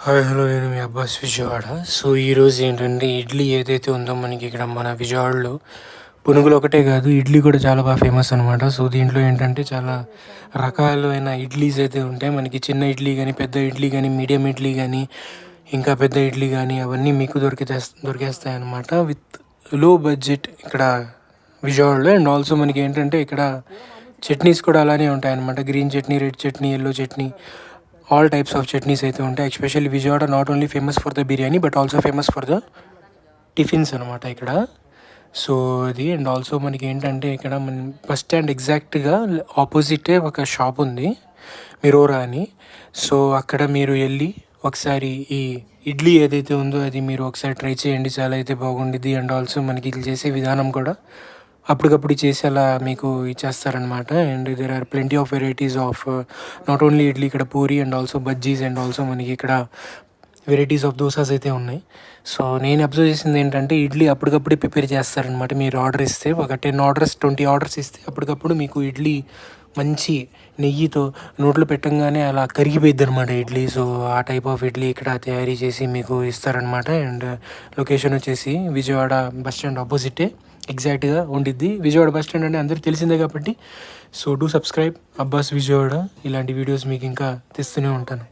Hi hello నేను మీ Abbas Vijayawada. So ఈరోజు ఏంటంటే ఇడ్లీ ఏదైతే ఉందో మనకి ఇక్కడ మన విజయవాడలో పునుగులు ఒకటే కాదు ఇడ్లీ కూడా చాలా బాగా ఫేమస్ అనమాట. సో దీంట్లో ఏంటంటే చాలా రకాలైన ఇడ్లీస్ అయితే ఉంటాయి. మనకి చిన్న ఇడ్లీ కానీ పెద్ద ఇడ్లీ కానీ మీడియం ఇడ్లీ కానీ ఇంకా పెద్ద ఇడ్లీ కానీ అవన్నీ మీకు దొరికేస్తాయి అనమాట విత్ లో బడ్జెట్ ఇక్కడ విజయవాడలో. అండ్ ఆల్సో మనకి ఏంటంటే ఇక్కడ చట్నీస్ కూడా అలానే ఉంటాయి అనమాట. Green chutney, red chutney, yellow chutney, all types of chutneys అయితే ఉంటాయి. Especially Vijayawada not only famous for the biryani but also famous for the tiffins అనమాట ఇక్కడ. సో అది అండ్ ఆల్సో మనకి ఏంటంటే ఇక్కడ మన బస్ స్టాండ్ ఎగ్జాక్ట్గా ఆపోజిటే ఒక షాప్ ఉంది, మిరోరా అని. సో అక్కడ మీరు వెళ్ళి ఒకసారి ఈ ఇడ్లీ ఏదైతే ఉందో అది మీరు ఒకసారి ట్రై చేయండి, చాలా అయితే బాగుండిద్ది. అండ్ ఆల్సో మనకి ఇది చేసే విధానం కూడా అప్పటికప్పుడు చేసి అలా మీకు ఇచ్చేస్తారనమాట. And there are plenty of varieties of not only idli, ఇక్కడ puri and also bajjis and also మనకి ఇక్కడ వెరైటీస్ ఆఫ్ దోసాస్ అయితే ఉన్నాయి. సో నేను అబ్జర్వ్ చేసింది ఏంటంటే ఇడ్లీ అప్పటికప్పుడే ప్రిపేర్ చేస్తారనమాట. మీరు ఆర్డర్ ఇస్తే ఒక 10 ఆర్డర్స్ 20 ఆర్డర్స్ ఇస్తే అప్పటికప్పుడు మీకు ఇడ్లీ మంచి నెయ్యితో నోట్లో పెట్టంగానే అలా కరిగిపోయిద్ది అనమాట ఇడ్లీ. సో ఆ టైప్ ఆఫ్ ఇడ్లీ ఇక్కడ తయారీ చేసి మీకు ఇస్తారనమాట. అండ్ లొకేషన్ వచ్చేసి విజయవాడ బస్ స్టాండ్ ఆపోజిటే ఎగ్జాక్ట్గా ఉండిద్ది. విజయవాడ బస్ స్టాండ్ అంటే అందరికీ తెలిసిందే కాబట్టి. So do subscribe Abbas Vijayawada. ఇలాంటి వీడియోస్ మీకు ఇంకా తెస్తూనే ఉంటాను.